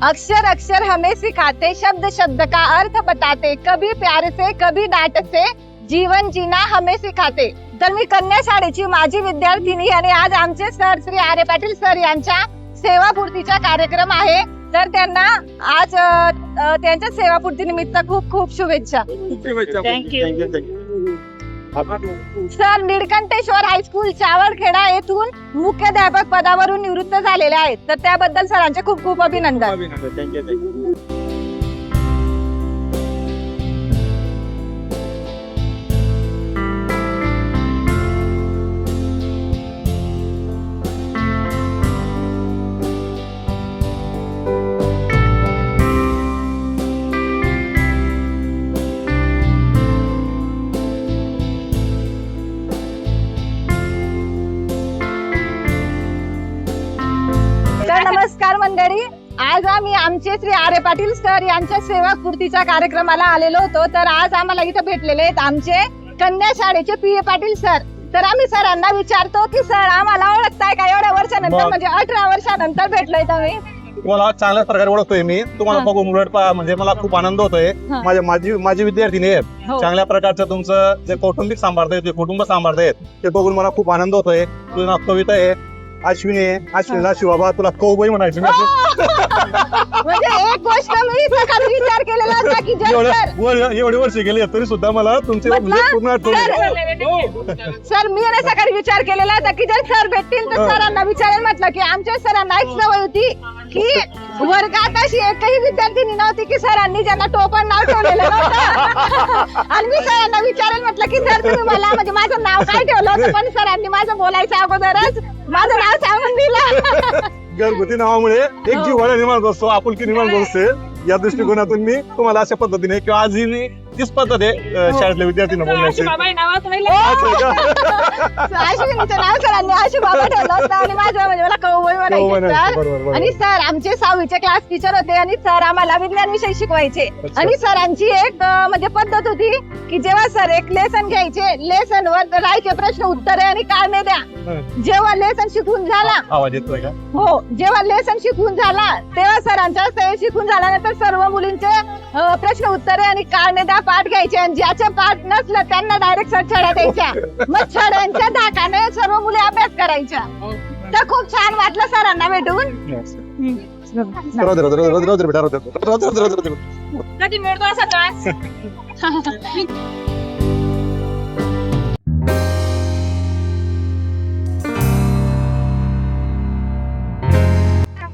अक्षर अक्षर हमें सिखाते, शब्द शब्द का अर्थ बताते, कभी प्यार से कभी डांट से जीवन जीना हमें सिखाते. तर मी कन्या शाळेची माजी विद्यार्थिनी आणि आज आमचे सर श्री आर्य पाटील सर यांच्या सेवापूर्तीचा कार्यक्रम आहे. तर त्यांना आज त्यांच्या सेवापूर्ती निमित्त खूप खूप शुभेच्छा. थँक्यू. सर निळकंठेश्वर हायस्कूल चावडखेडा येथून मुख्याध्यापक पदावरून निवृत्त झालेले आहेत. तर त्याबद्दल सरांचे खूप खूप अभिनंदन. थँक्यू. तर नमस्कार मंडळी, आज आम्ही आमचे श्री आर्य पाटील सर यांच्या सेवापूर्तीच्या कार्यक्रमाला आलेलो होतो. तर आज आम्हाला इथे भेटलेले आहेत आमचे कन्या शाळेचे पी ए पाटील सर. तर आम्ही सरांना विचारतो की सर आम्हाला ओळखताय का एवढ्या वर्षानंतर, म्हणजे 18 वर्षानंतर भेटलोय तुम्ही. तुम्हाला चांगल्या प्रकारे ओळखतोय मी. तुम्हाला बघून उलट म्हणजे मला खूप आनंद होतोय. माझी विद्यार्थिनी आहेत. चांगल्या प्रकारचं तुमचं जे कौटुंबिक सांभाळताय, जे कुटुंब सांभाळतायत ते बघून मला खूप आनंद होतोय. तुझं नाव कविता आहे. अश्विनीला शिवाबा तुला कौबाई म्हणायचं. म्हणजे एक गोष्ट मी सकाळी विचार केलेला होता की एवढे वर्ष गेले तरी सुद्धा मला तुमचे पूर्ण आठवण. सर मी ना सकाळी विचार केलेला होता की जर सर भेटतील तर सरांना विचारेल. म्हटलं की आमच्या सरांना एक सवय होती की वर्गात अशी एकही विद्यार्थिनी नव्हती की सरांनी ज्यांना टोपण नाव ठेवलेलं नव्हतं. आणि मी सरांना विचारेल म्हटलं की सर तुम्ही मला म्हणजे माझं नाव काय ठेवलं होतं, पण सरांनी माझं बोलायच्या अगोदरच माझं नाव सांगून दिलं. घरगुती नावामुळे एक जीवाला निर्माण असतो, आपुलकी निर्माण असते. या दृष्टिकोनातून मी तुम्हाला अशा पद्धतीने किंवा आजही मी तीच पद्धत आहे शाळेतल्या विद्यार्थ्यांना बोलण्याची. अश्विनीचं नाव सरांनी आशु बाबा ठेवलं होतं आणि माझं म्हणजे मला कौबाई म्हणायचं. आणि सर आमचे 6वीचे क्लास टीचर होते आणि सर आम्हाला विज्ञान विषय शिकवायचे. आणि सरांची एक म्हणजे पद्धत होती की जेव्हा सर एक लेसन घ्यायचे, लेसन वर राहायचे प्रश्न उत्तरे आणि कारणे द्या. जेव्हा लेसन शिकून झाला, आवाज येतोय का? हो, जेव्हा लेसन शिकून झाला तेव्हा सरांच्या शिकून झाल्यानंतर सर्व मुलींचे प्रश्न उत्तरे आणि कारणे द्या पाठ घ्यायचे. आणि ज्याचे पाठ नसलं त्यांना डायरेक्ट सर छड्या द्यायच्या. मग छड्यांच्या धाकाने सर्व मुली अभ्यास करायच्या. तर खूप छान वाटलं सरांना भेटून. कधी मिळतो असा त्रास.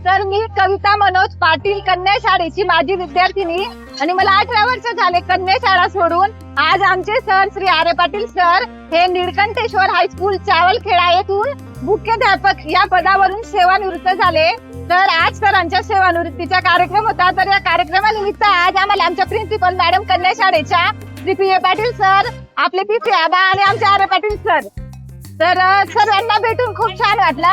तर मी कविता मनोज पाटील कन्या शाळेची माजी विद्यार्थिनी आणि मला 18 वर्ष झाले कन्या शाळा सोडून. आज आमचे सर श्री आर्य पाटील सर हे निळकंठेश्वर हायस्कूल चावलखेडा येथून मुख्याध्यापक या पदावरून सेवानिवृत्त झाले. तर आज सरांच्या सेवानिवृत्तीचा कार्यक्रम होता. तर या कार्यक्रमानिमित्त आज आम्हाला आमच्या प्रिन्सिपल मॅडम कन्या शाळेच्या Shri P A Patil sir, आपले पी आबा आणि आमचे आर्य पाटील सर, तर सर्वांना भेटून खूप छान वाटलं.